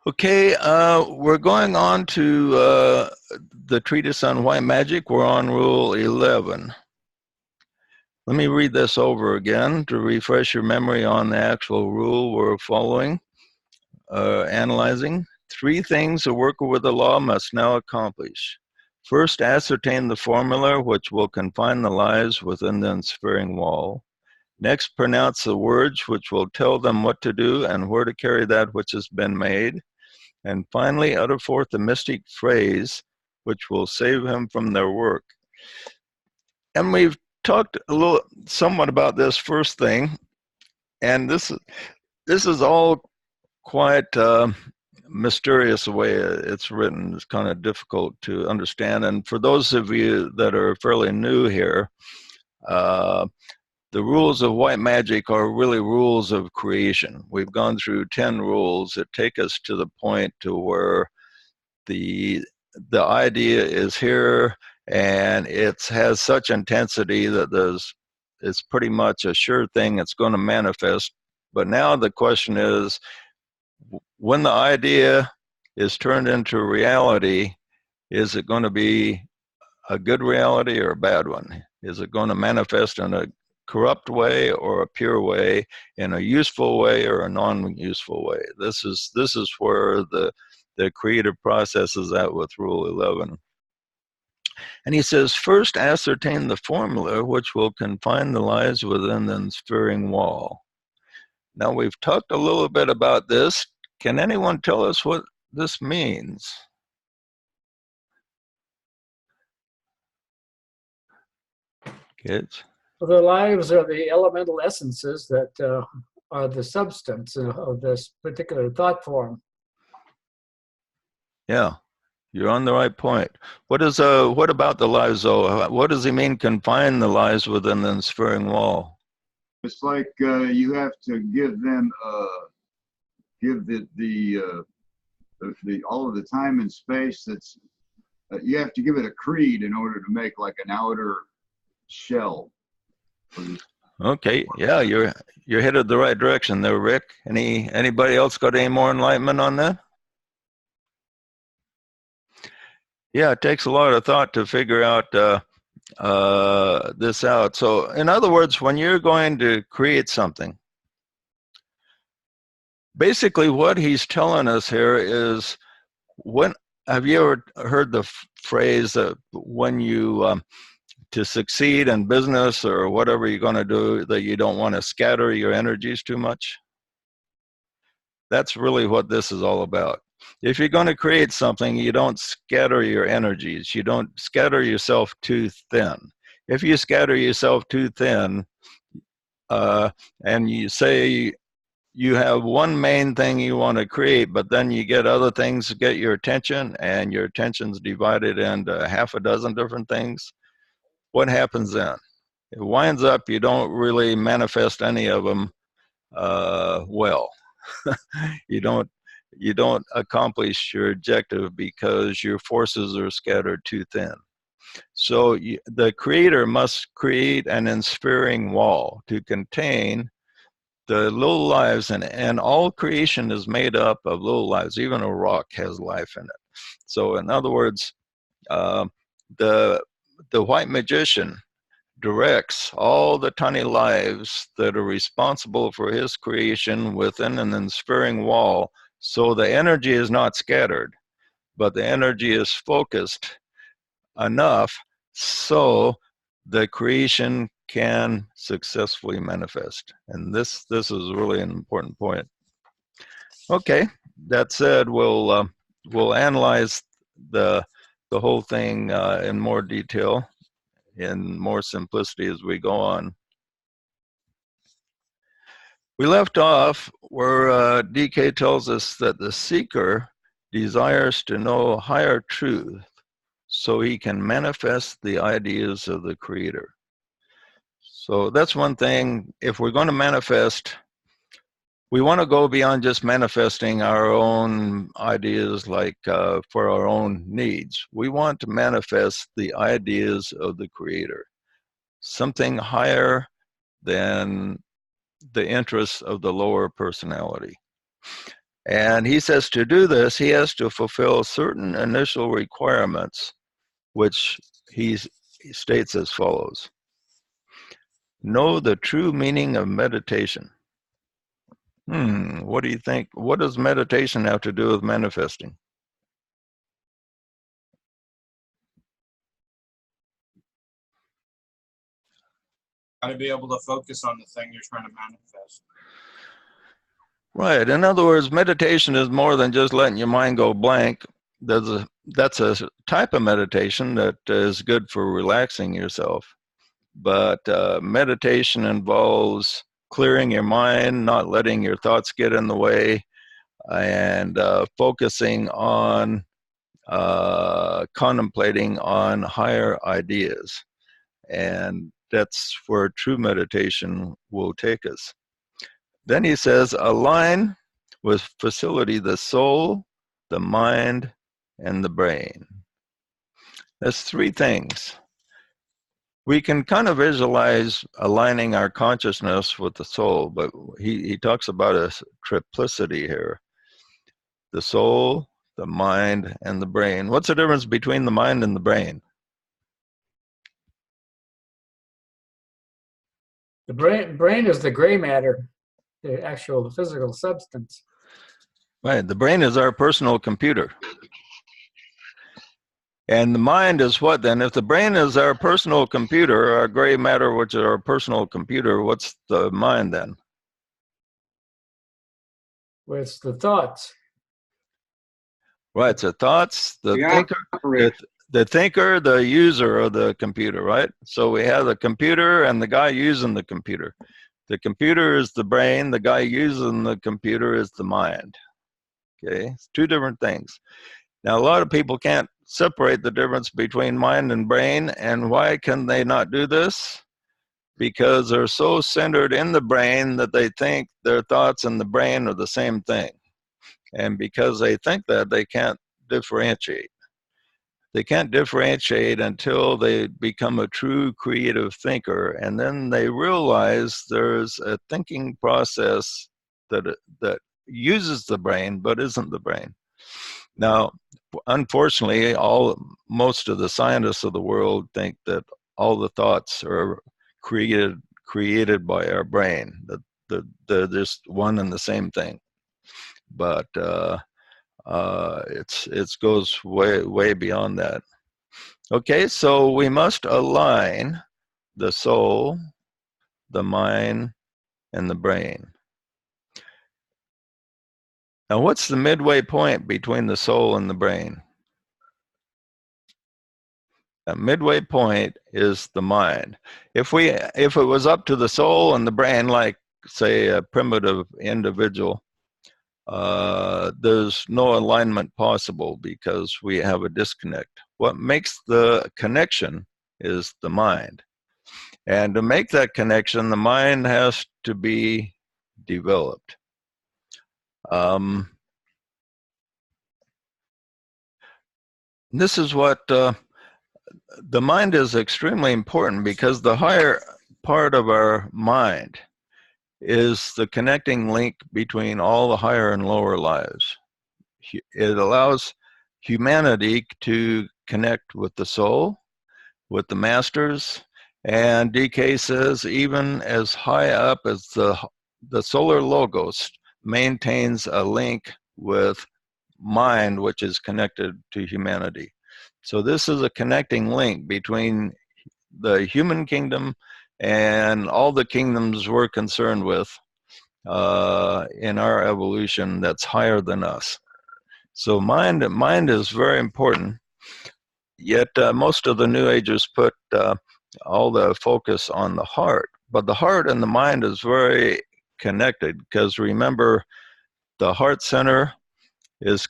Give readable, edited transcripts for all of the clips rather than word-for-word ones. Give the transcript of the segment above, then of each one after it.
Okay, we're going on to the treatise on white magic. We're on rule 11. Let me read this over again to refresh your memory on the actual rule we're following, analyzing. 3 things a worker with the law must now accomplish. First, ascertain the formula which will confine the lives within the ensphering wall. Next, pronounce the words which will tell them what to do and where to carry that which has been made. And finally, utter forth the mystic phrase which will save him from their work. And we've talked somewhat about this first thing, and this is all quite mysterious the way it's written. It's kind of difficult to understand. And for those of you that are fairly new here, the rules of white magic are really rules of creation. We've gone through 10 rules that take us to the point to where the idea is here, and it has such intensity that it's pretty much a sure thing it's going to manifest. But now the question is, when the idea is turned into reality, is it going to be a good reality or a bad one? Is it going to manifest in a corrupt way or a pure way, in a useful way or a non-useful way? This is where the creative process is at with Rule 11. And he says, first ascertain the formula which will confine the lives within the ensphering wall. Now, we've talked a little bit about this. Can anyone tell us what this means? Kids? Well, the lives are the elemental essences that are the substance of this particular thought form. Yeah, you're on the right point. What about the lives, though? What does he mean, confine the lives within the ensphering wall? It's like you have to give them, give all of the time and space. That's you have to give it a creed in order to make like an outer shell. Okay, yeah, you're headed the right direction there, Rick. Anybody else got any more enlightenment on that? Yeah, it takes a lot of thought to figure out this out. So, in other words, when you're going to create something, basically what he's telling us here is, have you ever heard the phrase that when you to succeed in business or whatever you're going to do, that you don't want to scatter your energies too much? That's really what this is all about. If you're going to create something, you don't scatter your energies. You don't scatter yourself too thin. If you scatter yourself too thin, and you say you have one main thing you want to create, but then you get other things to get your attention, and your attention's divided into half a dozen different things, what happens then? It winds up you don't really manifest any of them well. You don't accomplish your objective because your forces are scattered too thin. So the creator must create an ensphering wall to contain the little lives, and all creation is made up of little lives. Even a rock has life in it. So in other words, the white magician directs all the tiny lives that are responsible for his creation within an ensphering wall, so the energy is not scattered, but the energy is focused enough so the creation can successfully manifest. And this is really an important point. Okay, that said, we'll analyze the whole thing in more detail, in more simplicity as we go on. We left off where DK tells us that the seeker desires to know higher truth so he can manifest the ideas of the creator. So that's one thing. If we're going to manifest, we want to go beyond just manifesting our own ideas, like for our own needs. We want to manifest the ideas of the creator, something higher than the interests of the lower personality. And he says to do this, he has to fulfill certain initial requirements, which he states as follows. Know the true meaning of meditation. What do you think? What does meditation have to do with manifesting? Got to be able to focus on the thing you're trying to manifest. Right. In other words, meditation is more than just letting your mind go blank. That's a type of meditation that is good for relaxing yourself. But meditation involves clearing your mind, not letting your thoughts get in the way, and focusing on contemplating on higher ideas. And that's where true meditation will take us. Then he says, align with facility the soul, the mind, and the brain. That's three things. We can kind of visualize aligning our consciousness with the soul, but he talks about a triplicity here. The soul, the mind, and the brain. What's the difference between the mind and the brain? The brain is the gray matter, the actual physical substance. Right, the brain is our personal computer. And the mind is what then? If the brain is our personal computer, our gray matter, which is our personal computer, what's the mind then? Well, it's the thoughts. Right, so thoughts, the thinker, the user of the computer, right? So we have the computer and the guy using the computer. The computer is the brain, the guy using the computer is the mind. Okay, it's two different things. Now, a lot of people can't separate the difference between mind and brain, and why can they not do this? Because they're so centered in the brain that they think their thoughts and the brain are the same thing. And because they think that, they can't differentiate. They can't differentiate until they become a true creative thinker, and then they realize there's a thinking process that uses the brain but isn't the brain. Now, unfortunately, most of the scientists of the world think that all the thoughts are created by our brain, that they're just one and the same thing. But it goes way beyond that. Okay, so we must align the soul, the mind, and the brain. Now, what's the midway point between the soul and the brain? The midway point is the mind. If it was up to the soul and the brain, like say a primitive individual, there's no alignment possible because we have a disconnect. What makes the connection is the mind. And to make that connection, the mind has to be developed. This is what the mind is extremely important, because the higher part of our mind is the connecting link between all the higher and lower lives. It allows humanity to connect with the soul, with the masters, and DK says even as high up as the solar logos maintains a link with mind, which is connected to humanity. So this is a connecting link between the human kingdom and all the kingdoms we're concerned with in our evolution that's higher than us. So mind is very important. Yet most of the New Agers put all the focus on the heart. But the heart and the mind is very connected, because remember, the heart center is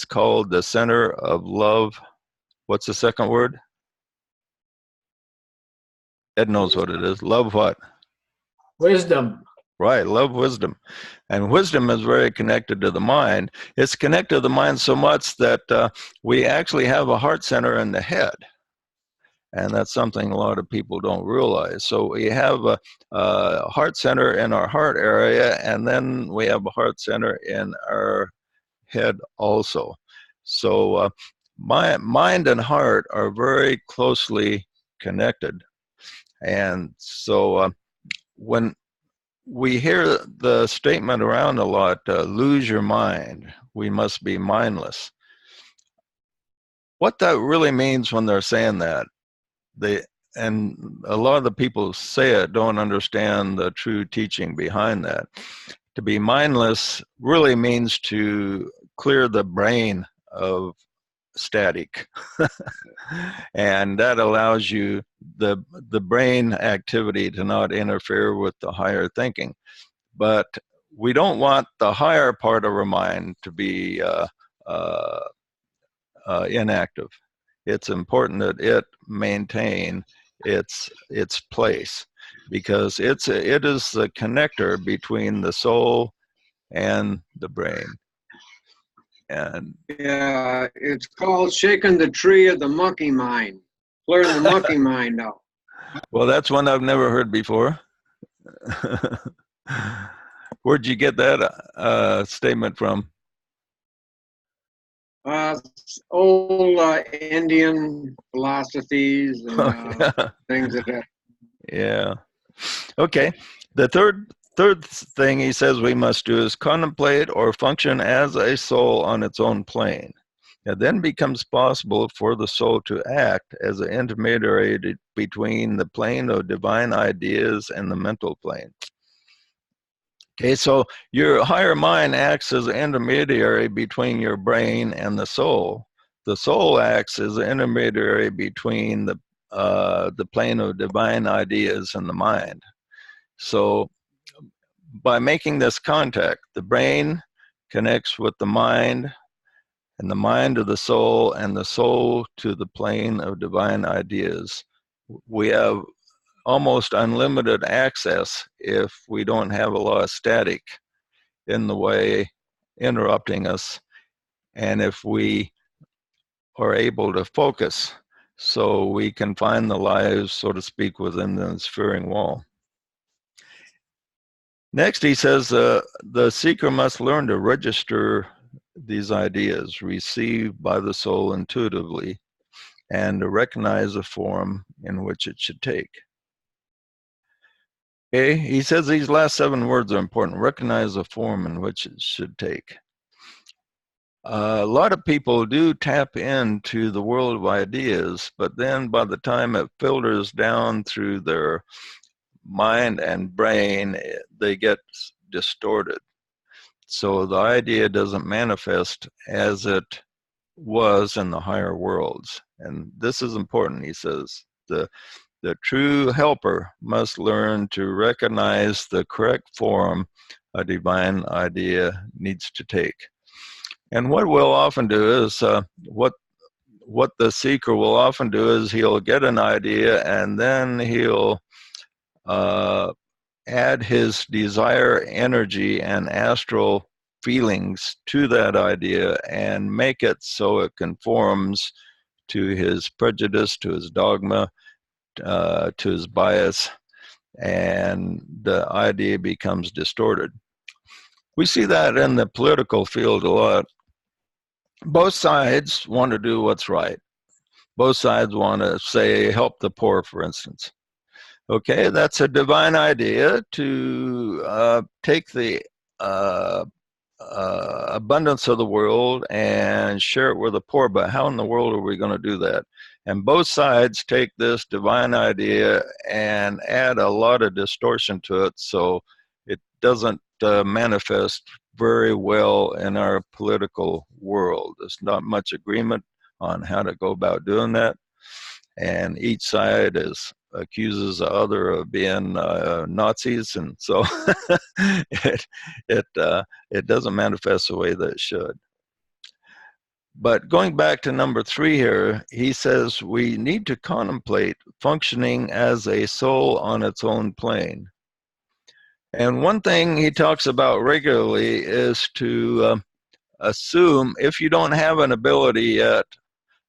called the center of love. What's the second word? Ed knows what it is. Love what? Wisdom. Right, love wisdom. And wisdom is very connected to the mind. It's connected to the mind so much that we actually have a heart center in the head. And that's something a lot of people don't realize. So we have a heart center in our heart area, and then we have a heart center in our head also. So my mind and heart are very closely connected. And so when we hear the statement around a lot, lose your mind, we must be mindless. What that really means when they're saying that, and a lot of the people say it don't understand the true teaching behind that. To be mindless really means to clear the brain of static. And that allows you the brain activity to not interfere with the higher thinking. But we don't want the higher part of our mind to be inactive. It's important that it maintain its place, because it is the connector between the soul and the brain. And Yeah, it's called shaking the tree of the monkey mind, clearing the monkey mind out. well, that's one I've never heard before. Where'd you get that statement from? Old Indian philosophies and things like that. Yeah. Okay. The third thing he says we must do is contemplate or function as a soul on its own plane. It then becomes possible for the soul to act as an intermediary between the plane of divine ideas and the mental plane. Okay, so your higher mind acts as an intermediary between your brain and the soul. The soul acts as an intermediary between the plane of divine ideas and the mind. So by making this contact, the brain connects with the mind, and the mind to the soul, and the soul to the plane of divine ideas. We have almost unlimited access if we don't have a lot of static in the way interrupting us, and if we are able to focus so we can find the lives, so to speak, within the sphering wall. Next, he says the seeker must learn to register these ideas received by the soul intuitively, and to recognize the form in which it should take. Okay, he says these last 7 words are important. Recognize the form in which it should take. A lot of people do tap into the world of ideas, but then by the time it filters down through their mind and brain, they get distorted. So the idea doesn't manifest as it was in the higher worlds. And this is important, he says. The true helper must learn to recognize the correct form a divine idea needs to take. And what we'll often do is, what the seeker will often do is he'll get an idea, and then he'll add his desire, energy, and astral feelings to that idea and make it so it conforms to his prejudice, to his dogma, to his bias, and the idea becomes distorted. We see that in the political field a lot. Both sides want to do what's right. Both sides want to say, help the poor, for instance. Okay, that's a divine idea to take the abundance of the world and share it with the poor, but how in the world are we going to do that? And both sides take this divine idea and add a lot of distortion to it, so it doesn't manifest very well in our political world. There's not much agreement on how to go about doing that, and each side accuses the other of being Nazis, and so it doesn't manifest the way that it should. But going back to number 3 here, he says we need to contemplate functioning as a soul on its own plane. And one thing he talks about regularly is to assume, if you don't have an ability yet,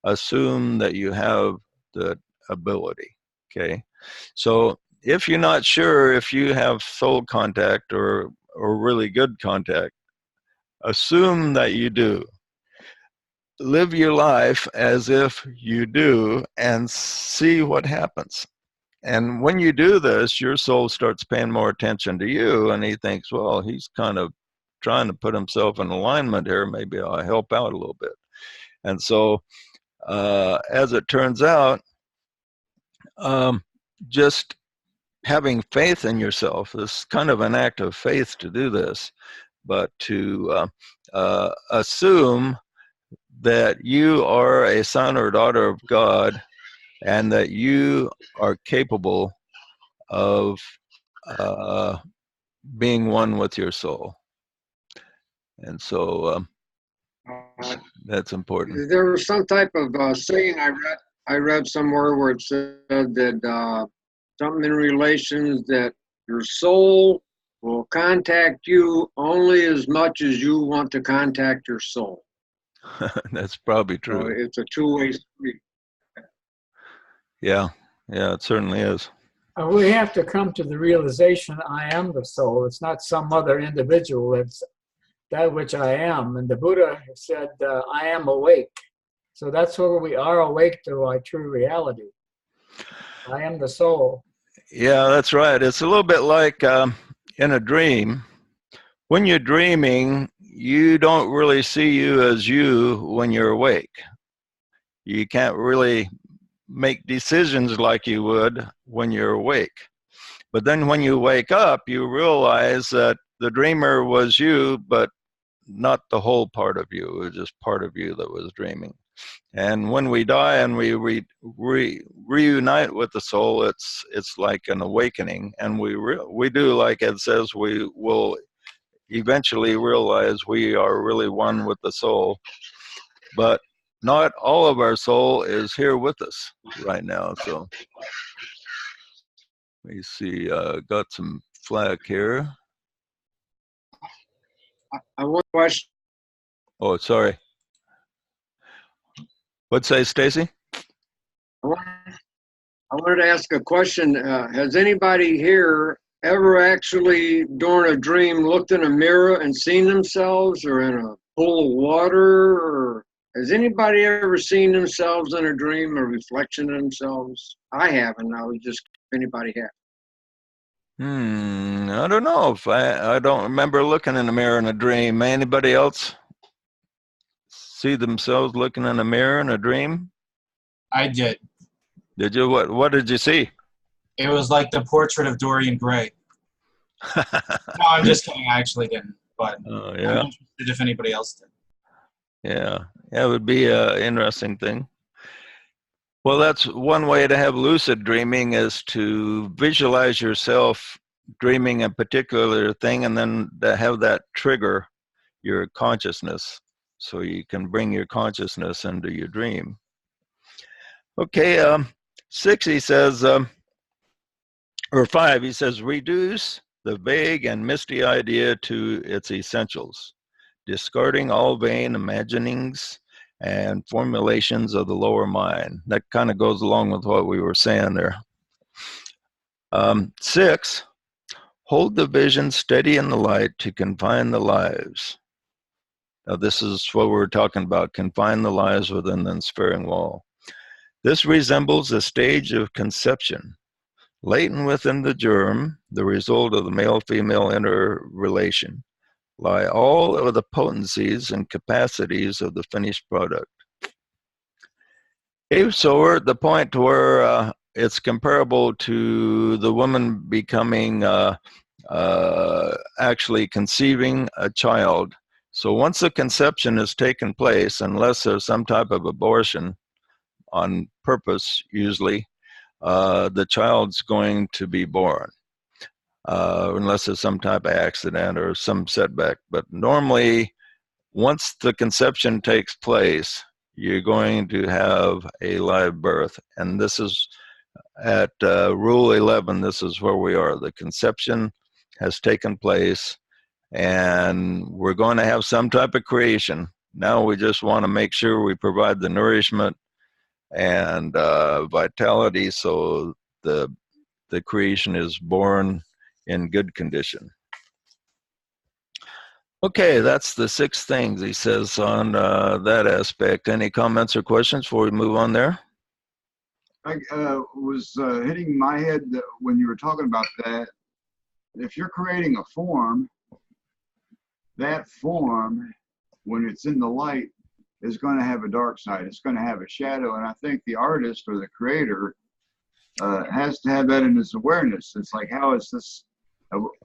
assume that you have the ability. Okay, so if you're not sure if you have soul contact or really good contact, assume that you do. Live your life as if you do and see what happens. And when you do this, your soul starts paying more attention to you, and he thinks, well, he's kind of trying to put himself in alignment here. Maybe I'll help out a little bit. And so, as it turns out, just having faith in yourself is kind of an act of faith to do this, but to assume that you are a son or daughter of God and that you are capable of being one with your soul. And so that's important. There was some type of saying I read somewhere where it said that something in relations that your soul will contact you only as much as you want to contact your soul. That's probably true. So it's a two-way street. Yeah, it certainly is. We have to come to the realization I am the soul. It's not some other individual. It's that which I am. And the Buddha said, I am awake. So that's where we are awake to our true reality. I am the soul. Yeah, that's right. It's a little bit like in a dream. When you're dreaming, you don't really see you as you when you're awake. You can't really make decisions like you would when you're awake. But then when you wake up, you realize that the dreamer was you, but not the whole part of you. It was just part of you that was dreaming. And when we die and we reunite with the soul, it's like an awakening. And we do, like Ed says, we will eventually realize we are really one with the soul. But not all of our soul is here with us right now. So let me see, got some flack here. I want to question. Oh, sorry. What'd say, Stacy? I wanted to ask a question. Has anybody here ever actually, during a dream, looked in a mirror and seen themselves, or in a pool of water? Or has anybody ever seen themselves in a dream, a reflection of themselves? I haven't. I was just, if anybody has. I don't know if I don't remember looking in a mirror in a dream. Anybody else see themselves looking in a mirror in a dream? I did. Did you? What did you see? It was like the portrait of Dorian Gray. No, I'm just kidding. I actually didn't. But Oh, I'm yeah. interested if anybody else did. Yeah, it would be an interesting thing. Well, that's one way to have lucid dreaming, is to visualize yourself dreaming a particular thing and then to have that trigger your consciousness so you can bring your consciousness into your dream. Okay, 6, he says, or 5, he says, reduce the vague and misty idea to its essentials, discarding all vain imaginings and formulations of the lower mind. That kind of goes along with what we were saying there. 6, hold the vision steady in the light to confine the lives. Now, this is what we're talking about, confine the lives within the ensphering wall. This resembles a stage of conception. Latent within the germ, the result of the male-female interrelation, lie all of the potencies and capacities of the finished product. Okay, so we're at the point where it's comparable to the woman becoming, actually conceiving a child. So once the conception has taken place, unless there's some type of abortion on purpose, usually, the child's going to be born. Unless there's some type of accident or some setback. But normally, once the conception takes place, you're going to have a live birth. And this is at Rule 11, this is where we are. The conception has taken place, and we're going to have some type of creation. Now we just want to make sure we provide the nourishment and vitality, so the creation is born in good condition. Okay, that's the 6 things he says on that aspect. Any comments or questions before we move on there? I was hitting my head when you were talking about that. If you're creating a form, that form, when it's in the light, is going to have a dark side. It's going to have a shadow. And I think the artist or the creator has to have that in his awareness. It's like, how is this,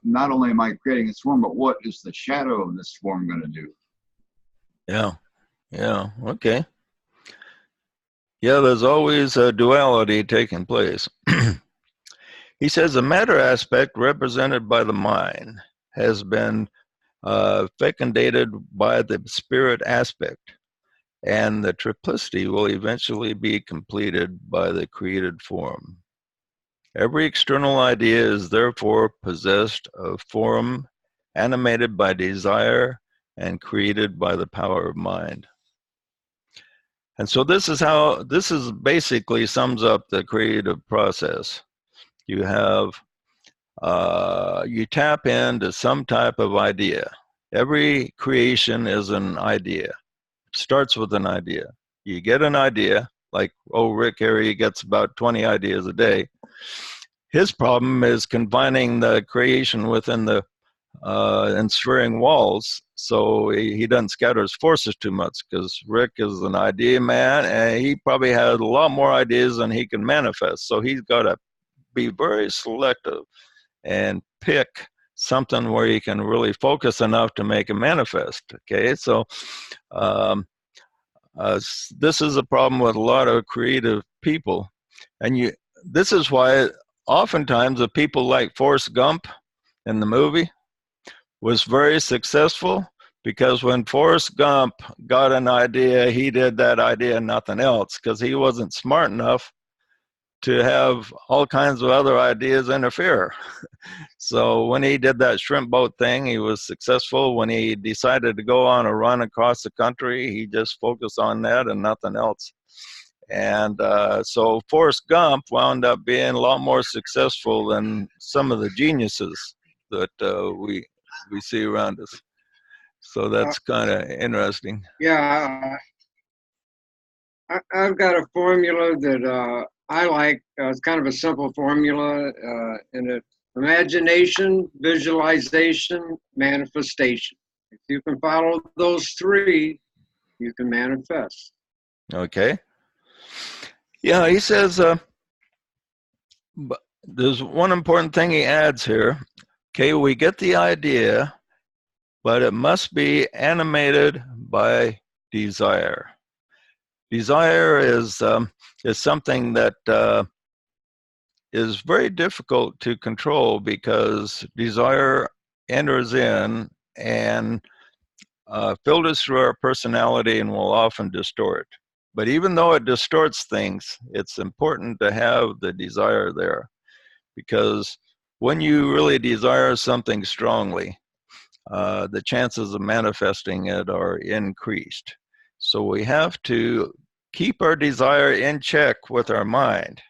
not only am I creating this form, but what is the shadow of this form going to do? Yeah, yeah, okay. Yeah, there's always a duality taking place. He says the matter aspect represented by the mind has been fecundated by the spirit aspect, and the triplicity will eventually be completed by the created form. Every external idea is therefore possessed of form, animated by desire, and created by the power of mind. And so this is basically sums up the creative process. You have, you tap into some type of idea. Every creation is an idea. Starts with an idea. You get an idea, like, Rick here, he gets about 20 ideas a day. His problem is confining the creation within the enswering walls, so he doesn't scatter his forces too much, because Rick is an idea man, and he probably has a lot more ideas than he can manifest. So he's got to be very selective and pick something where he can really focus enough to make it manifest. Okay, so this is a problem with a lot of creative people, and this is why oftentimes the people like Forrest Gump in the movie was very successful, because when Forrest Gump got an idea, he did that idea and nothing else, because he wasn't smart enough to have all kinds of other ideas interfere. So when he did that shrimp boat thing, he was successful. When he decided to go on a run across the country, he just focused on that and nothing else. And so Forrest Gump wound up being a lot more successful than some of the geniuses that we see around us. So that's kind of interesting. Yeah, I've got a formula that I like. It's kind of a simple formula, and it imagination, visualization, manifestation. If you can follow those 3, you can manifest. Okay. Yeah, he says, but there's one important thing he adds here. Okay, we get the idea, but it must be animated by desire. Desire is something that is very difficult to control, because desire enters in and filters through our personality and will often distort. But even though it distorts things, it's important to have the desire there, because when you really desire something strongly, the chances of manifesting it are increased. So we have to keep our desire in check with our mind,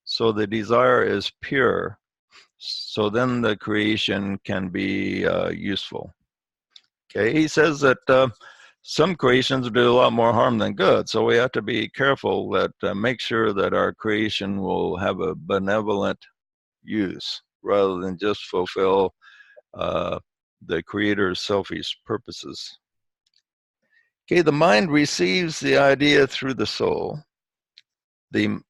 so the desire is pure, so then the creation can be useful. Okay, he says that some creations do a lot more harm than good, so we have to be careful that make sure that our creation will have a benevolent use rather than just fulfill the creator's selfish purposes. Okay, the mind receives the idea through the soul. The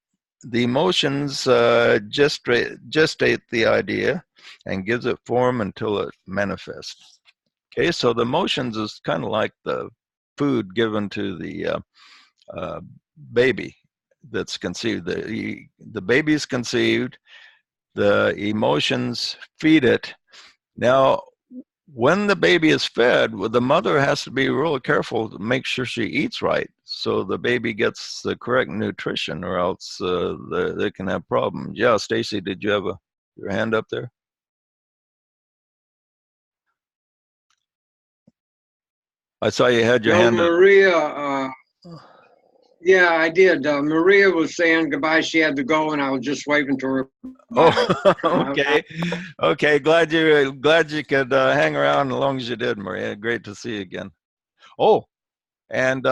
emotions gestate the idea and gives it form until it manifests. Okay, so the emotions is kind of like the food given to the baby that's conceived. The baby is conceived, the emotions feed it. Now, when the baby is fed, the mother has to be real careful to make sure she eats right, so the baby gets the correct nutrition, or else they can have problems. Yeah, Stacy, did you have your hand up there? I saw you had your hand up. Maria, Yeah, I did. Maria was saying goodbye. She had to go, and I was just waving to her. Bye. Oh, okay. Okay, glad you could hang around as long as you did, Maria. Great to see you again. Oh, and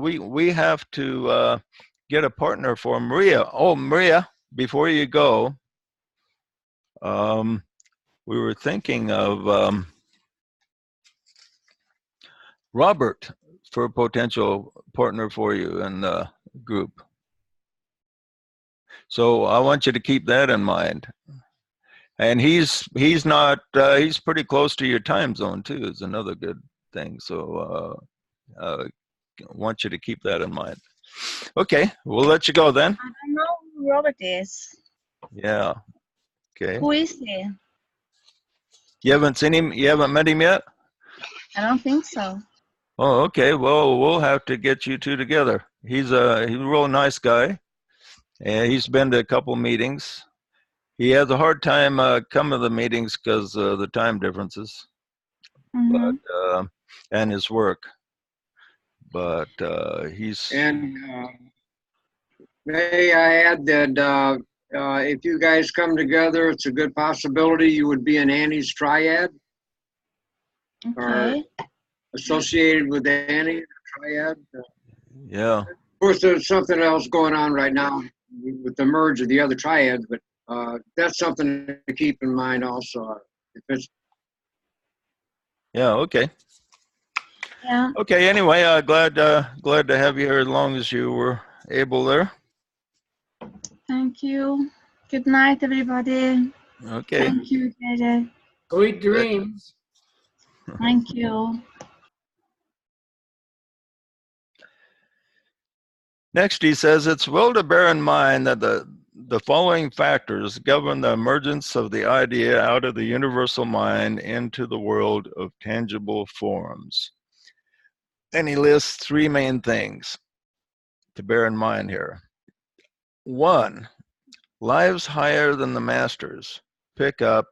we have to get a partner for Maria. Oh, Maria, before you go, we were thinking of Robert for a potential partner for you in the group. So I want you to keep that in mind. And he's pretty close to your time zone too. Is another good thing. So I want you to keep that in mind. Okay, we'll let you go then. I don't know who Robert is. Yeah. Okay. Who is he? You haven't seen him? You haven't met him yet? I don't think so. Oh, okay. Well, we'll have to get you two together. He's a real nice guy, and he's been to a couple meetings. He has a hard time coming to the meetings because of the time differences, Mm-hmm. but and his work. But he's. And may I add that if you guys come together, it's a good possibility you would be in Annie's triad Okay. or associated with Annie triad. Yeah. Of course, there's something else going on right now with the merge of the other triads, but that's something to keep in mind also. If it's Yeah. Okay. Yeah. Okay. Anyway, glad to have you here as long as you were able there. Thank you. Good night, everybody. Okay. Thank you, JJ. Sweet dreams. Thank you. Next, he says, it's well to bear in mind that the following factors govern the emergence of the idea out of the universal mind into the world of tangible forms. And he lists three main things to bear in mind here. One, lives higher than the masters pick up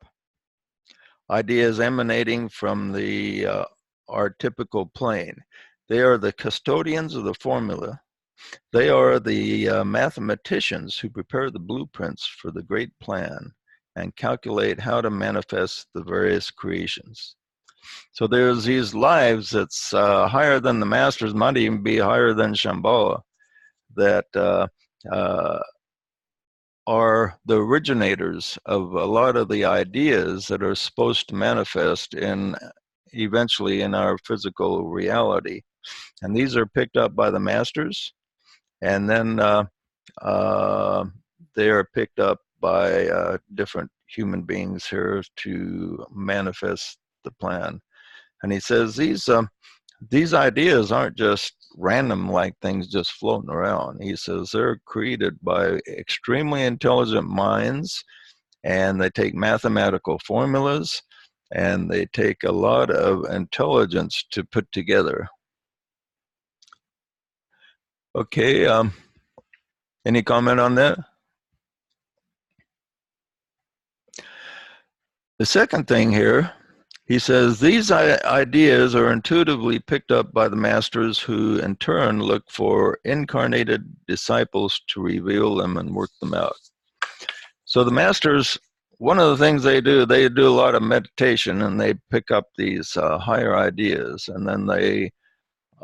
ideas emanating from the archetypical plane. They are the custodians of the formula. They are the mathematicians who prepare the blueprints for the great plan and calculate how to manifest the various creations. So there's these lives that's higher than the masters, might even be higher than Shambhala, that are the originators of a lot of the ideas that are supposed to manifest eventually in our physical reality. And these are picked up by the masters, and then they are picked up by different human beings here to manifest the plan. And he says these ideas aren't just random, like things just floating around. He says they're created by extremely intelligent minds, and they take mathematical formulas, and they take a lot of intelligence to put together. Okay, any comment on that? The second thing here, he says, these ideas are intuitively picked up by the masters, who in turn look for incarnated disciples to reveal them and work them out. So the masters, one of the things they do a lot of meditation, and they pick up these higher ideas, and then they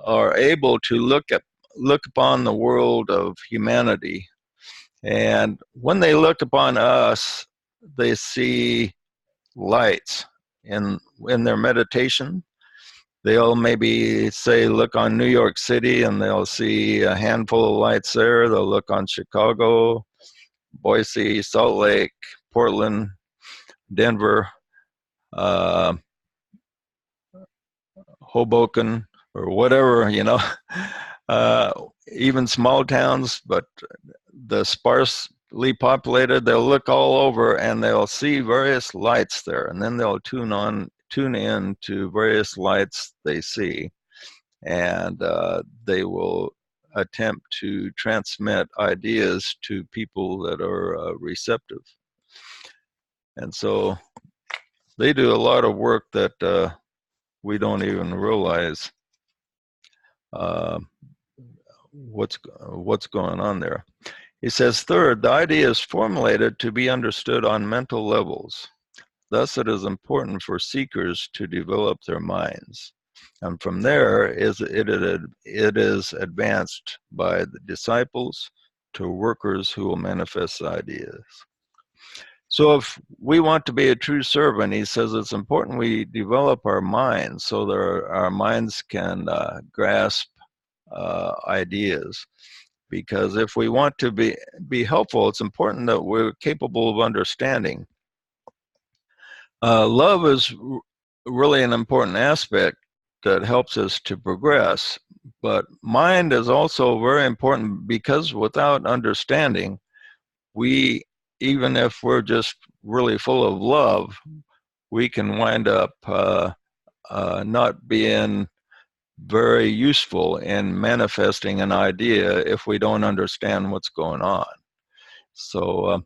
are able to look upon the world of humanity. And when they look upon us, they see lights in their meditation. They'll maybe say, look on New York City, and they'll see a handful of lights there. They'll look on Chicago, Boise, Salt Lake, Portland, Denver, Hoboken, or whatever, even small towns, but the sparsely populated, they'll look all over and they'll see various lights there, and then they'll tune in to various lights they see, and they will attempt to transmit ideas to people that are receptive. And so they do a lot of work that we don't even realize. what's going on there. He says, third, the idea is formulated to be understood on mental levels. Thus, it is important for seekers to develop their minds. And from there, it is advanced by the disciples to workers who will manifest ideas. So if we want to be a true servant, he says it's important we develop our minds so that our minds can grasp ideas. Because if we want to be helpful, it's important that we're capable of understanding. Love is really an important aspect that helps us to progress, but mind is also very important, because without understanding, even if we're just really full of love, we can wind up not being very useful in manifesting an idea if we don't understand what's going on. So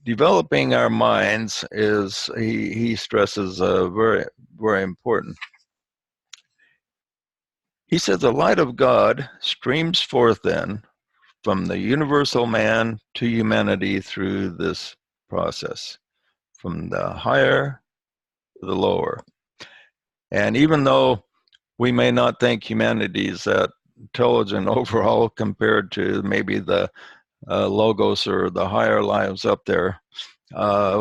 developing our minds is, he stresses, very, very important. He says the light of God streams forth then from the universal man to humanity through this process, from the higher to the lower. And even though we may not think humanity is that intelligent overall compared to maybe the logos or the higher lives up there,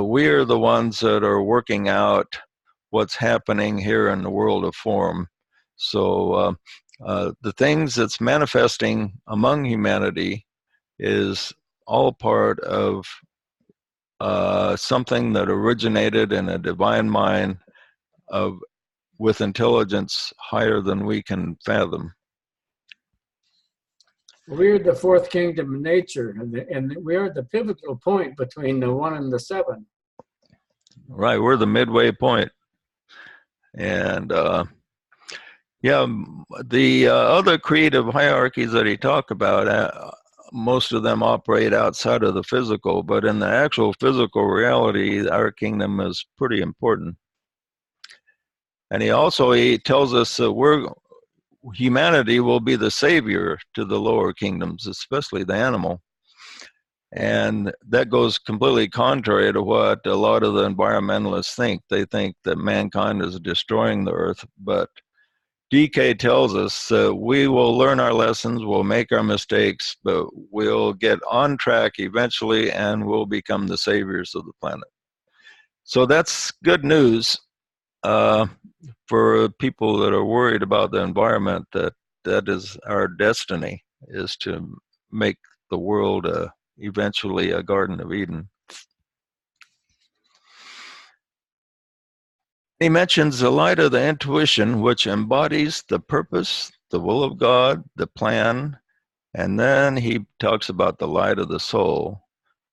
we are the ones that are working out what's happening here in the world of form. So the things that's manifesting among humanity is all part of something that originated in a divine mind with intelligence higher than we can fathom. We're the fourth kingdom of nature, and we're at the pivotal point between the 1 and the 7. Right, we're the midway point. And yeah, the other creative hierarchies that he talked about, most of them operate outside of the physical, but in the actual physical reality, our kingdom is pretty important. And he tells us that humanity will be the savior to the lower kingdoms, especially the animal. And that goes completely contrary to what a lot of the environmentalists think. They think that mankind is destroying the earth, but DK tells us that we will learn our lessons, we'll make our mistakes, but we'll get on track eventually and we'll become the saviors of the planet. So that's good news for people that are worried about the environment, that is our destiny, is to make the world eventually a Garden of Eden. He mentions the light of the intuition, which embodies the purpose, the will of God, the plan, and then he talks about the light of the soul,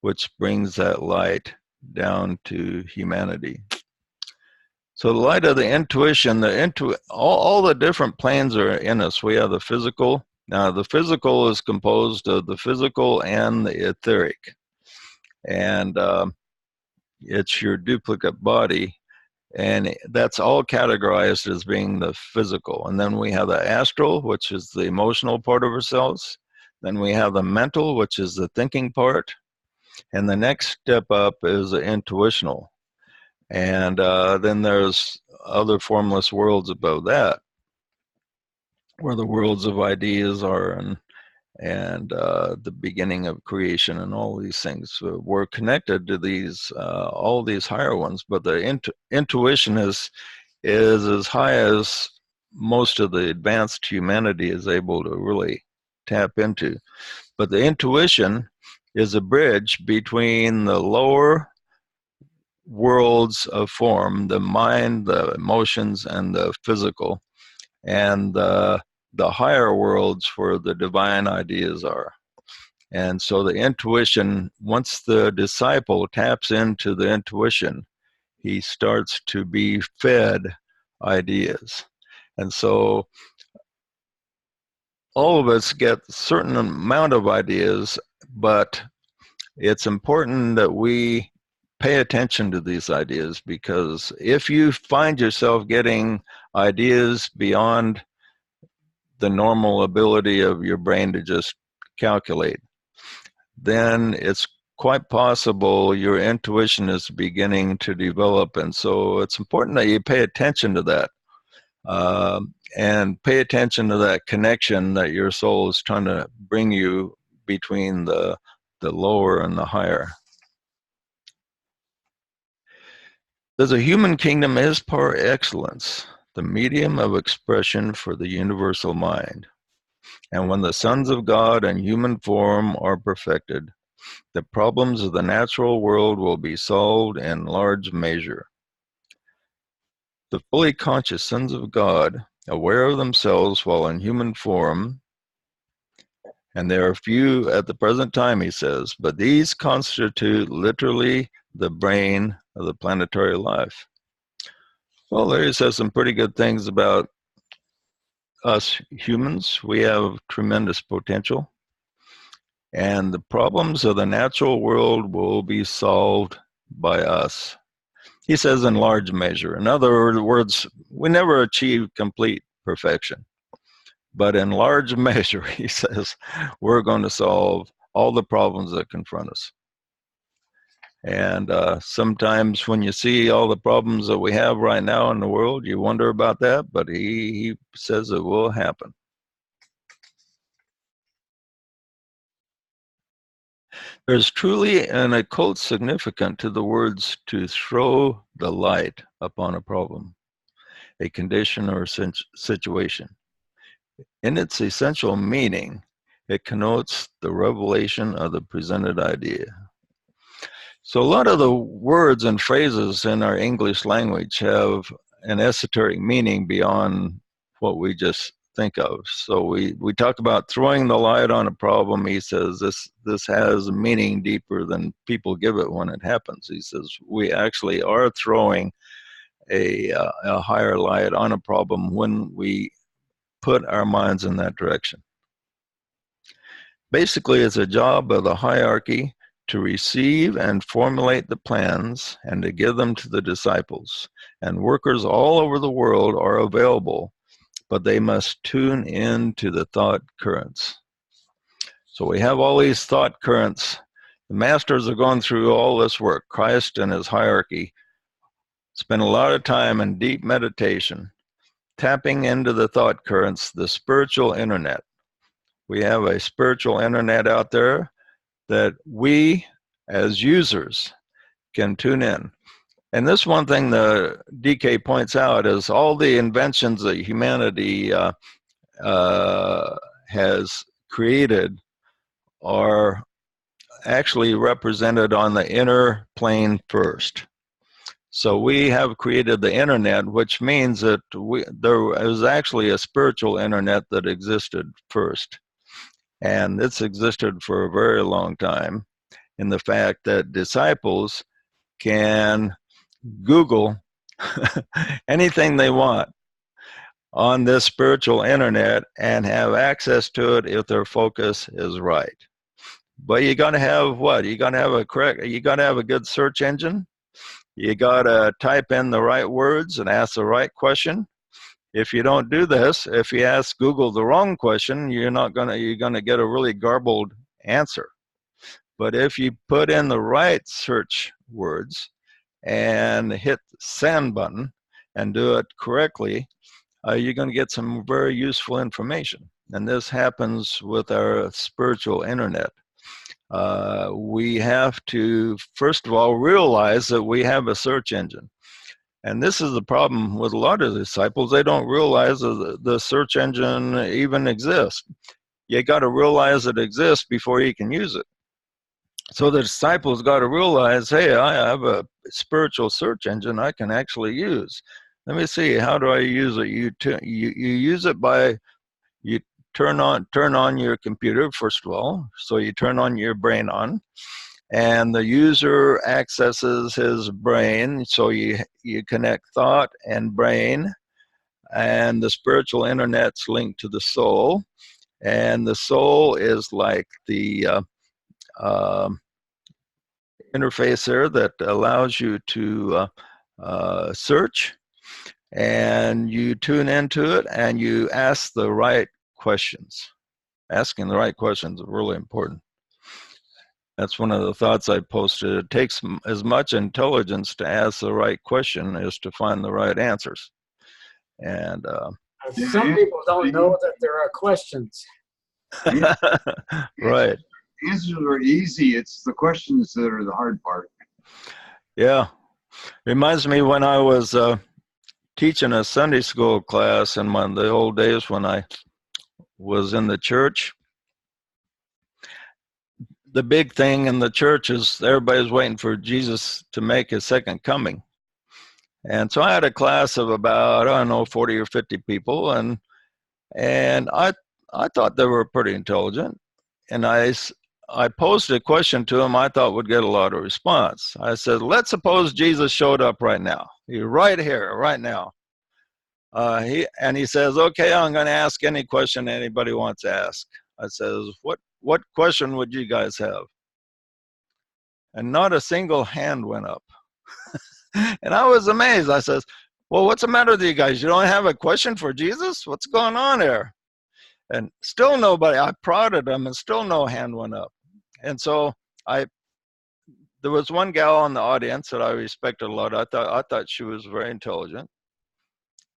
which brings that light down to humanity. So the light of the intuition, all the different planes are in us. We have the physical. Now the physical is composed of the physical and the etheric. And it's your duplicate body. And that's all categorized as being the physical. And then we have the astral, which is the emotional part of ourselves. Then we have the mental, which is the thinking part. And the next step up is the intuitional. And then there's other formless worlds above that, where the worlds of ideas are, and the beginning of creation and all these things. So we're connected to these, all these higher ones, but the intuition is as high as most of the advanced humanity is able to really tap into. But the intuition is a bridge between the lower worlds of form, the mind, the emotions, and the physical, and the higher worlds where the divine ideas are. And so the intuition, once the disciple taps into the intuition, he starts to be fed ideas. And so all of us get a certain amount of ideas, but it's important that we pay attention to these ideas, because if you find yourself getting ideas beyond the normal ability of your brain to just calculate, then it's quite possible your intuition is beginning to develop. And so it's important that you pay attention to that, and pay attention to that connection that your soul is trying to bring you between the lower and the higher. The human kingdom is par excellence, the medium of expression for the universal mind. And when the sons of God in human form are perfected, the problems of the natural world will be solved in large measure. The fully conscious sons of God, aware of themselves while in human form, and there are few at the present time, he says, but these constitute literally the brain of the planetary life. Well, there he says some pretty good things about us humans. We have tremendous potential, and the problems of the natural world will be solved by us. He says in large measure. In other words, we never achieve complete perfection. But in large measure, he says, we're going to solve all the problems that confront us. And sometimes when you see all the problems that we have right now in the world, you wonder about that, but he says it will happen. There's truly an occult significance to the words to throw the light upon a problem, a condition or situation. In its essential meaning, it connotes the revelation of the presented idea. So a lot of the words and phrases in our English language have an esoteric meaning beyond what we just think of. So we talk about throwing the light on a problem. He says this has a meaning deeper than people give it when it happens. He says we actually are throwing a higher light on a problem when we put our minds in that direction. Basically, it's a job of the hierarchy to receive and formulate the plans and to give them to the disciples. And workers all over the world are available, but they must tune in to the thought currents. So we have all these thought currents. The masters are going through all this work. Christ and his hierarchy spend a lot of time in deep meditation, tapping into the thought currents, the spiritual internet. We have a spiritual internet out there that we, as users, can tune in. And this one thing the DK points out is all the inventions that humanity has created are actually represented on the inner plane first. So we have created the internet, which means that there is actually a spiritual internet that existed first. And it's existed for a very long time, in the fact that disciples can Google anything they want on this spiritual internet and have access to it if their focus is right. But you got to have what? You got to have you got to have a good search engine. You got to type in the right words and ask the right question. If you don't do this, if you ask Google the wrong question, you're going to get a really garbled answer. But if you put in the right search words and hit the send button and do it correctly, you're going to get some very useful information. And this happens with our spiritual internet. We have to, first of all, realize that we have a search engine. And this is the problem with a lot of disciples. They don't realize that the search engine even exists. You got to realize it exists before you can use it. So the disciples got to realize, hey, I have a spiritual search engine I can actually use. Let me see, how do I use it? You use it by, you turn on your computer, first of all. So you turn on your brain on, and the user accesses his brain. So you connect thought and brain, and the spiritual internet's linked to the soul. And the soul is like the interface there that allows you to search, and you tune into it and you ask the right questions. Asking the right questions is really important. That's one of the thoughts I posted. It takes as much intelligence to ask the right question as to find the right answers. And some people don't know that there are questions. right. Answers are easy. It's the questions that are the hard part. Yeah. Reminds me when I was teaching a Sunday school class in the old days when I was in the church. The big thing in the church is everybody's waiting for Jesus to make his second coming. And so I had a class of about, I don't know, 40 or 50 people, and I thought they were pretty intelligent. And I posed a question to them I thought would get a lot of response. I said, let's suppose Jesus showed up right now. He's right here, right now. He says, okay, I'm going to ask any question anybody wants to ask. I says, what question would you guys have? And not a single hand went up. And I was amazed. I says, well, what's the matter with you guys? You don't have a question for Jesus? What's going on there? And still nobody. I prodded them and still no hand went up. And so there was one gal in the audience that I respected a lot. I thought she was very intelligent.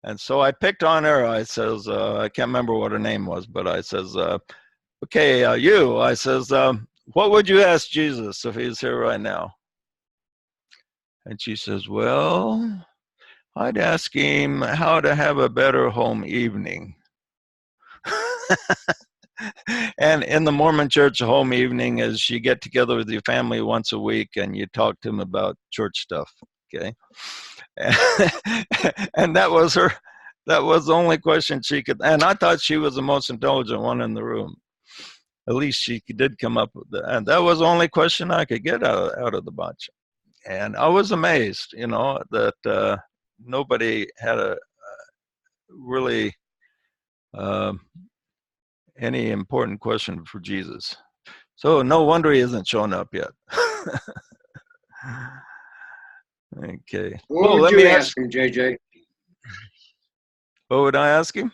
And so I picked on her. I says, I can't remember what her name was, but I says, okay, you. I says, what would you ask Jesus if he's here right now? And she says, well, I'd ask him how to have a better home evening. And in the Mormon church, a home evening is you get together with your family once a week and you talk to them about church stuff. Okay. And that was the only question she could, and I thought she was the most intelligent one in the room. At least she did come up with that. And that was the only question I could get out of the bunch. And I was amazed, that nobody had a really any important question for Jesus. So no wonder he hasn't shown up yet. Okay. What would you ask him, JJ? What would I ask him?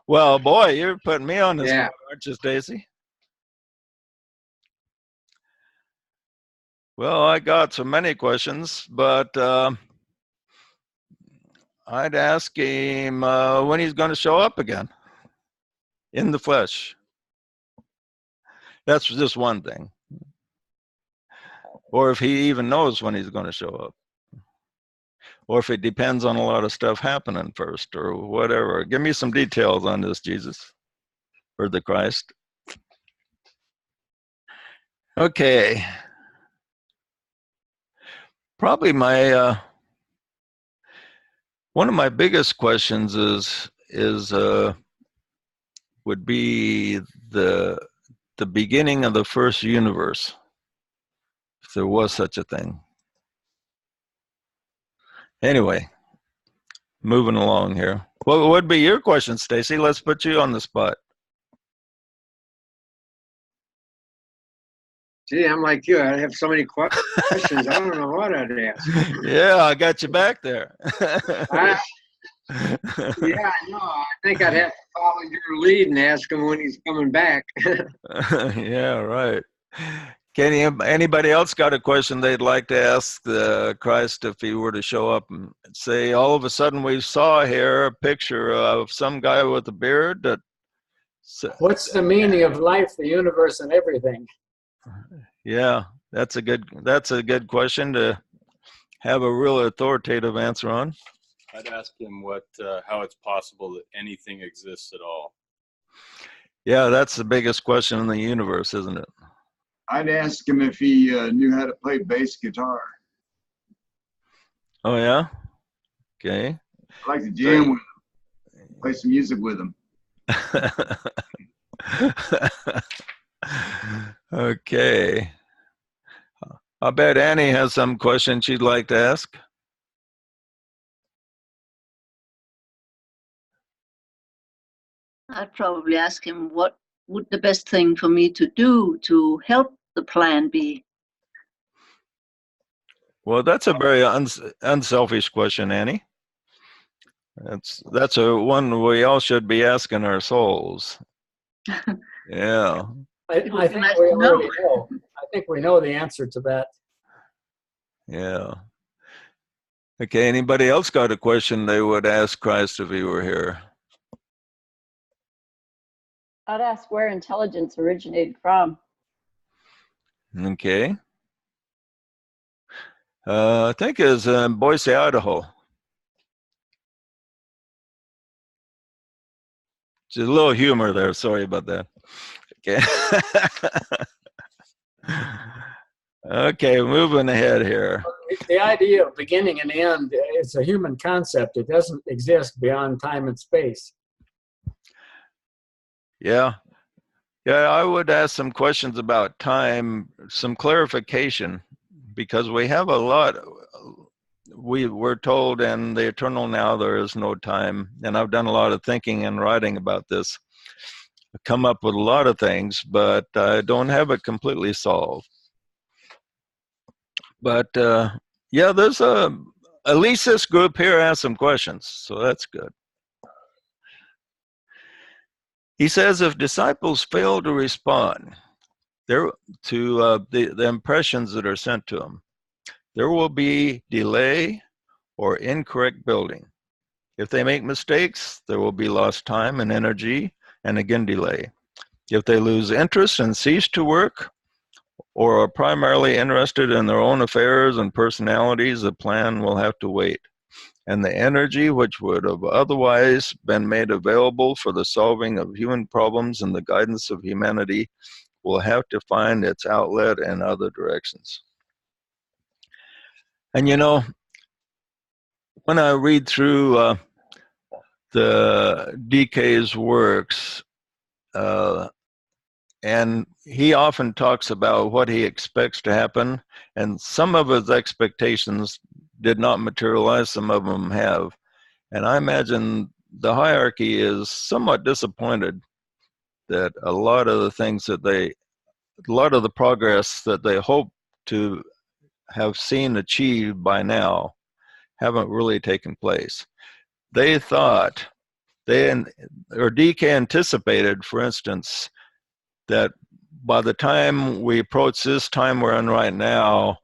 Well, boy, you're putting me on this spot, aren't you, Stacy? Well, I got so many questions, but I'd ask him when he's going to show up again in the flesh. That's just one thing. Or if he even knows when he's going to show up. Or if it depends on a lot of stuff happening first or whatever. Give me some details on this, Jesus, or the Christ. Okay. Probably one of my biggest questions would be the beginning of the first universe, if there was such a thing. Anyway, moving along here. What would be your question, Stacy? Let's put you on the spot. Gee, I'm like you. I have so many questions. I don't know what I'd ask. Yeah, I got you back there. Yeah, no, I think I'd have to follow your lead and ask him when he's coming back. Yeah, right. Anybody else got a question they'd like to ask Christ if he were to show up and say, all of a sudden we saw here a picture of some guy with a beard that... What's the meaning of life, the universe, and everything? Yeah, that's a good question to have a real authoritative answer on. I'd ask him how it's possible that anything exists at all. Yeah, that's the biggest question in the universe, isn't it? I'd ask him if he knew how to play bass guitar. Oh, yeah? Okay. I'd like to jam with him, play some music with him. Okay. I bet Annie has some questions she'd like to ask. I'd probably ask him what would the best thing for me to do to help the plan be. Well, that's a very unselfish question, Annie. That's a one we all should be asking our souls. Yeah. I It would I be think nice we to know. already know. I think we know the answer to that. Yeah. Okay, anybody else got a question they would ask Christ if he were here? I'd ask where intelligence originated from. Okay. I think it's in Boise, Idaho. Just a little humor there. Sorry about that. Okay. Okay, moving ahead here. The idea of beginning and end is a human concept. It doesn't exist beyond time and space. Yeah. Yeah, I would ask some questions about time, some clarification, because we have a lot. We're told in the eternal now there is no time, and I've done a lot of thinking and writing about this. I've come up with a lot of things, but I don't have it completely solved. But yeah, there's at least this group here asked some questions, so that's good. He says if disciples fail to respond to the impressions that are sent to them, there will be delay or incorrect building. If they make mistakes, there will be lost time and energy and again delay. If they lose interest and cease to work, or are primarily interested in their own affairs and personalities, the plan will have to wait. And the energy which would have otherwise been made available for the solving of human problems and the guidance of humanity will have to find its outlet in other directions. And you know, when I read through the DK's works, and he often talks about what he expects to happen, and some of his expectations did not materialize, some of them have. And I imagine the hierarchy is somewhat disappointed that a lot of the things that a lot of the progress that they hope to have seen achieved by now haven't really taken place. They thought, or DK anticipated, for instance, that by the time we approach this time we're in right now,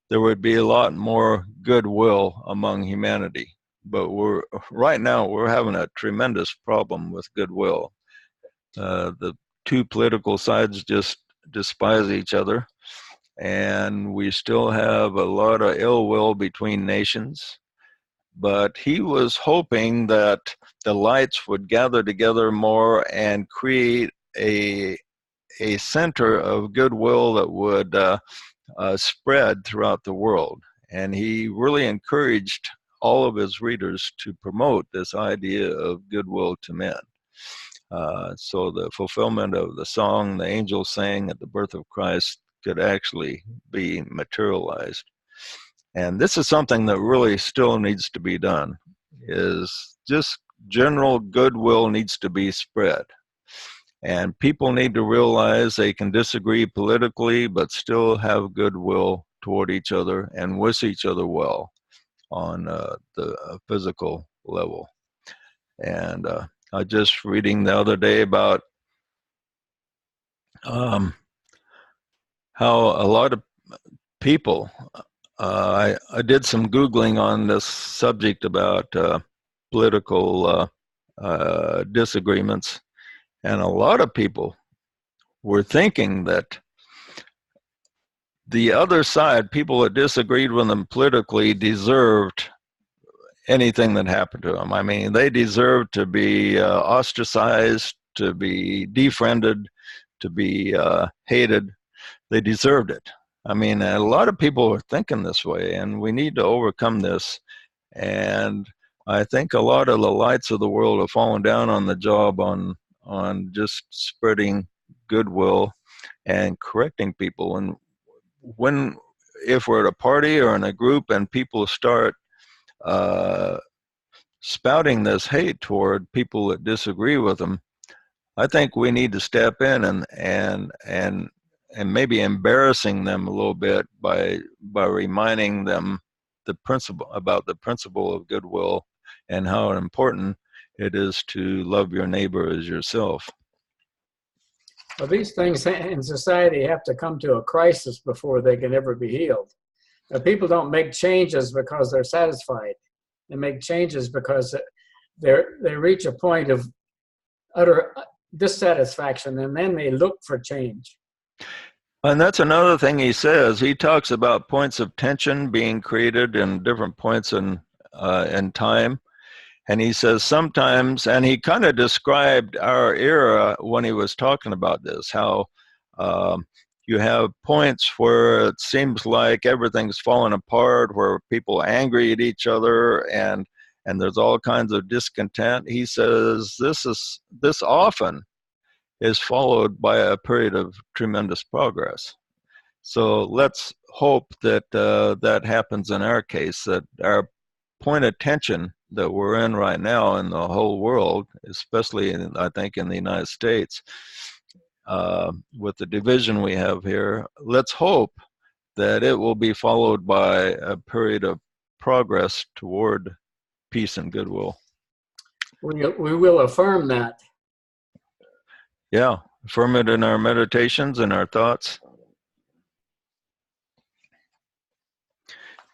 there would be a lot more goodwill among humanity. But right now we're having a tremendous problem with goodwill. The two political sides just despise each other, and we still have a lot of ill will between nations. But he was hoping that the lights would gather together more and create a center of goodwill that would spread throughout the world. And he really encouraged all of his readers to promote this idea of goodwill to men. So the fulfillment of the song the angels sang at the birth of Christ could actually be materialized. And this is something that really still needs to be done, is just general goodwill needs to be spread. And people need to realize they can disagree politically, but still have goodwill toward each other and wish each other well on the physical level. And I just reading the other day about how a lot of people, I did some Googling on this subject about political disagreements, and a lot of people were thinking that the other side, people that disagreed with them politically, deserved anything that happened to them. I mean, they deserved to be ostracized, to be defriended, to be hated. They deserved it. I mean, a lot of people are thinking this way, and we need to overcome this. And I think a lot of the lights of the world have fallen down on the job on just spreading goodwill and correcting people. And if we're at a party or in a group and people start spouting this hate toward people that disagree with them, I think we need to step in and maybe embarrassing them a little bit by reminding them the principle of goodwill and how important it is to love your neighbor as yourself. Well, these things in society have to come to a crisis before they can ever be healed. People don't make changes because they're satisfied. They make changes because they reach a point of utter dissatisfaction, and then they look for change. And that's another thing he says. He talks about points of tension being created in different points in time. And he says sometimes, and he kind of described our era when he was talking about this, how you have points where it seems like everything's falling apart, where people are angry at each other, and there's all kinds of discontent. He says this often is followed by a period of tremendous progress. So let's hope that that happens in our case, that our point of tension that we're in right now in the whole world, especially I think in the United States, with the division we have here, let's hope that it will be followed by a period of progress toward peace and goodwill. We will affirm that. Yeah, affirm it in our meditations and our thoughts.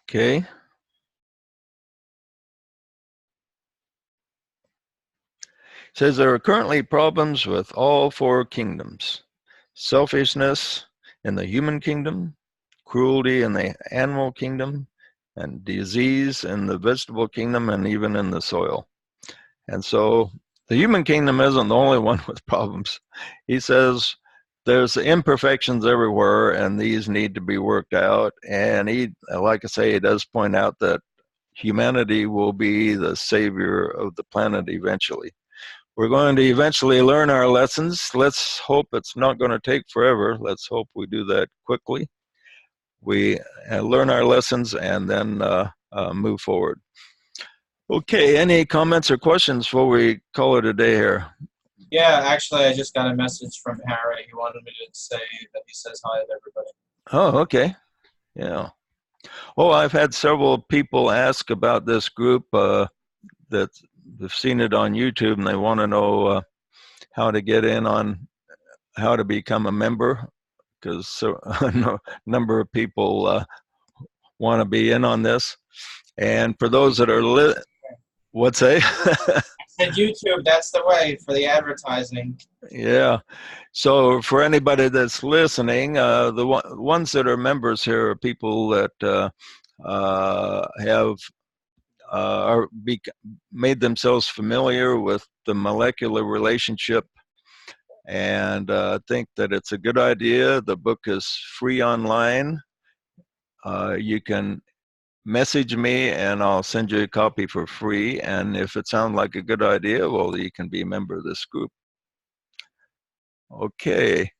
Okay. Says there are currently problems with all four kingdoms: selfishness in the human kingdom, cruelty in the animal kingdom, and disease in the vegetable kingdom, and even in the soil. And so the human kingdom isn't the only one with problems. He says there's imperfections everywhere, and these need to be worked out. And he, like I say, he does point out that humanity will be the savior of the planet eventually. We're going to eventually learn our lessons. Let's hope it's not going to take forever. Let's hope we do that quickly. We learn our lessons and then move forward. Okay, any comments or questions before we call it a day here? Yeah, actually, I just got a message from Harry. He wanted me to say that he says hi to everybody. Oh, okay. Yeah. Oh, I've had several people ask about this group that have seen it on YouTube, and they want to know how to get in on how to become a member, because a number of people want to be in on this. And for those that are what's that? I said YouTube, that's the way for the advertising. Yeah. So for anybody that's listening, the ones that are members here are people that have made themselves familiar with the molecular relationship and think that it's a good idea. The book is free online. You can message me and I'll send you a copy for free. And if it sounds like a good idea, well, you can be a member of this group. Okay.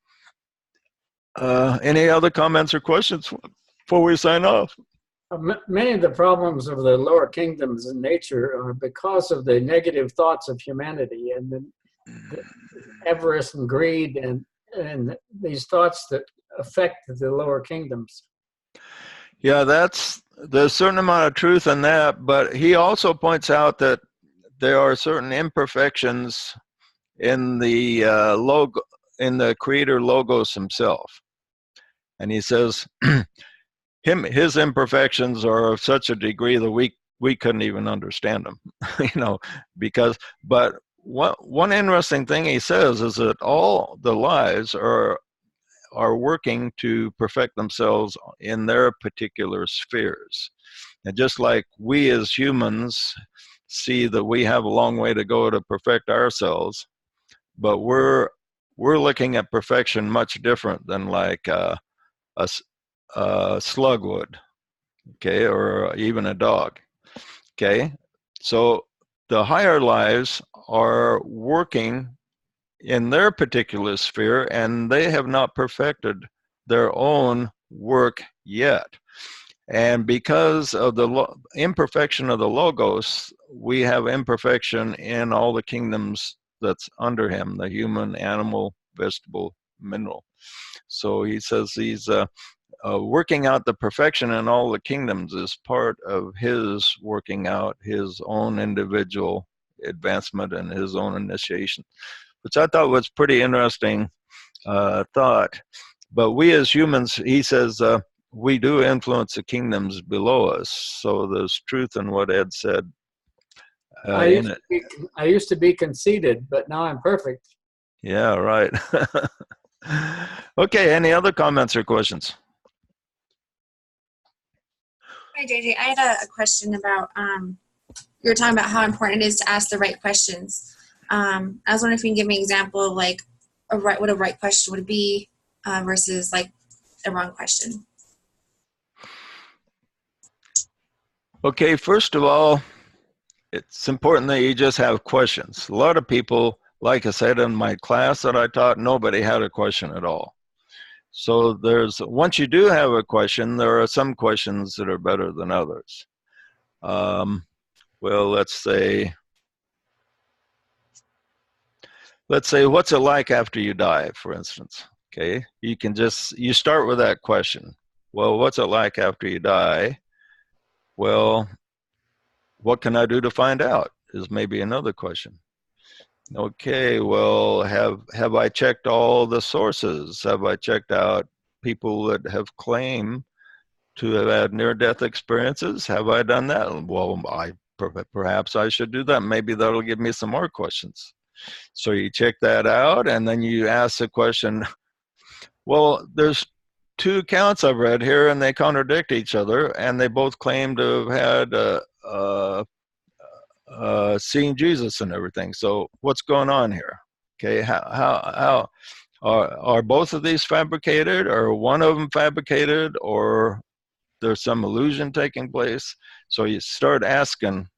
Any other comments or questions before we sign off? Many of the problems of the lower kingdoms in nature are because of the negative thoughts of humanity and the avarice and greed and these thoughts that affect the lower kingdoms. Yeah, there's a certain amount of truth in that, but he also points out that there are certain imperfections in the in the creator logos himself. And he says his imperfections are of such a degree that we couldn't even understand them, but one interesting thing he says is that all the lives are working to perfect themselves in their particular spheres. And just like we as humans see that we have a long way to go to perfect ourselves, but we're looking at perfection much different than like a slug would, okay, or even a dog, okay? So the higher lives are working in their particular sphere, and they have not perfected their own work yet. And because of the imperfection of the logos, we have imperfection in all the kingdoms that's under him, the human, animal, vegetable, mineral. So he says he's working out the perfection in all the kingdoms is part of his working out his own individual advancement and his own initiation, which I thought was pretty interesting thought. But we as humans, he says, we do influence the kingdoms below us. So there's truth in what Ed said in it. I used to be conceited, but now I'm perfect. Yeah, right. Okay, any other comments or questions? Hi, JJ. I had a question about, you were talking about how important it is to ask the right questions. I was wondering if you can give me an example of like what a right question would be versus like a wrong question. Okay, first of all, it's important that you just have questions. A lot of people, like I said in my class that I taught, nobody had a question at all. So once you do have a question, there are some questions that are better than others. Well, let's say, what's it like after you die, for instance? Okay, you start with that question. Well, what's it like after you die? Well, what can I do to find out is maybe another question. Okay, well, have I checked all the sources? Have I checked out people that have claimed to have had near-death experiences? Have I done that? Well, perhaps I should do that. Maybe that'll give me some more questions. So you check that out, and then you ask the question, well, there's two accounts I've read here, and they contradict each other, and they both claim to have had seeing Jesus and everything. So what's going on here? Okay, how are both of these fabricated, or one of them fabricated, or there's some illusion taking place? So you start asking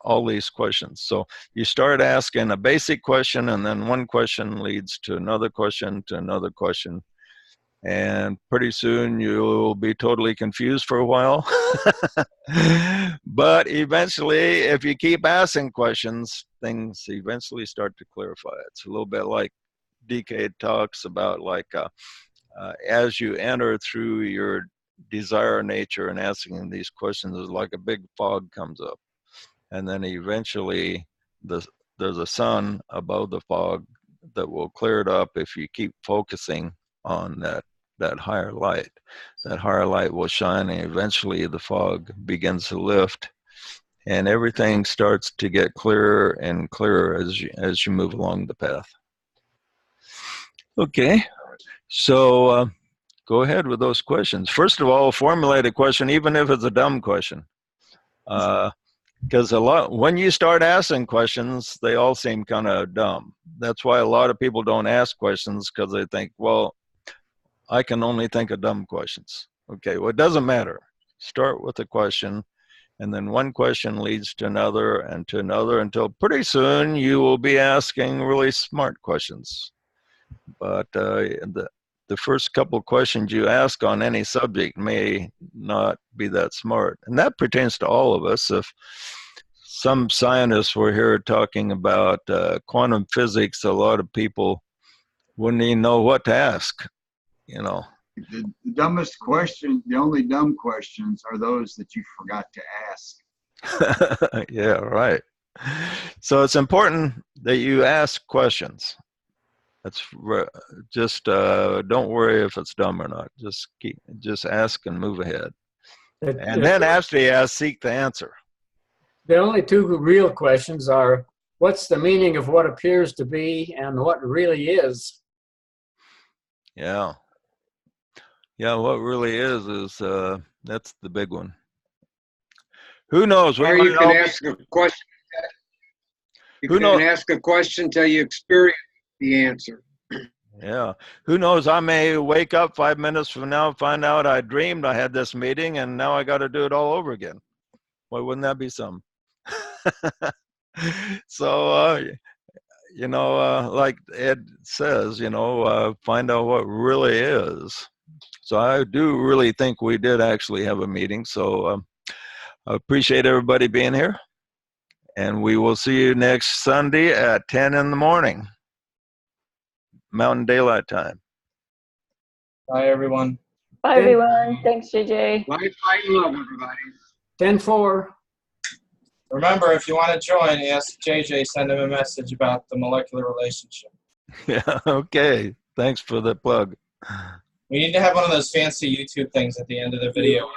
all these questions. So you start asking a basic question, and then one question leads to another question, to another question. And pretty soon you'll be totally confused for a while. But eventually, if you keep asking questions, things eventually start to clarify. It's a little bit like DK talks about, like as you enter through your desire nature and asking these questions, is like a big fog comes up. And then eventually there's a sun above the fog that will clear it up if you keep focusing on that higher light. That higher light will shine, and eventually the fog begins to lift, and everything starts to get clearer and clearer as you move along the path. Okay, so go ahead with those questions. First of all, formulate a question, even if it's a dumb question. Because when you start asking questions, they all seem kind of dumb. That's why a lot of people don't ask questions, because they think, well, I can only think of dumb questions. Okay, well, it doesn't matter. Start with a question, and then one question leads to another and to another, until pretty soon you will be asking really smart questions. But the first couple questions you ask on any subject may not be that smart. And that pertains to all of us. If some scientists were here talking about quantum physics, a lot of people wouldn't even know what to ask, you know. The dumbest question, the only dumb questions are those that you forgot to ask. Yeah, right. So it's important that you ask questions. That's just don't worry if it's dumb or not. Just ask and move ahead. And then after you ask, seek the answer. The only two real questions are, what's the meaning of what appears to be, and what really is? Yeah. Yeah, what really is that's the big one. Who knows? Or you can ask a question. You can ask a question till you experience the answer. Yeah. Who knows? I may wake up 5 minutes from now and find out I dreamed I had this meeting, and now I got to do it all over again. Why wouldn't that be some? So, you know, like Ed says, you know, find out what really is. So I do really think we did actually have a meeting. So I appreciate everybody being here. And we will see you next Sunday at 10 in the morning, Mountain Daylight Time. Bye, everyone. Bye, everyone. Thanks, JJ. Light, light, and love, everybody. 10-4. Remember, if you want to join, ask JJ, send him a message about the molecular relationship. Yeah, okay. Thanks for the plug. We need to have one of those fancy YouTube things at the end of the video.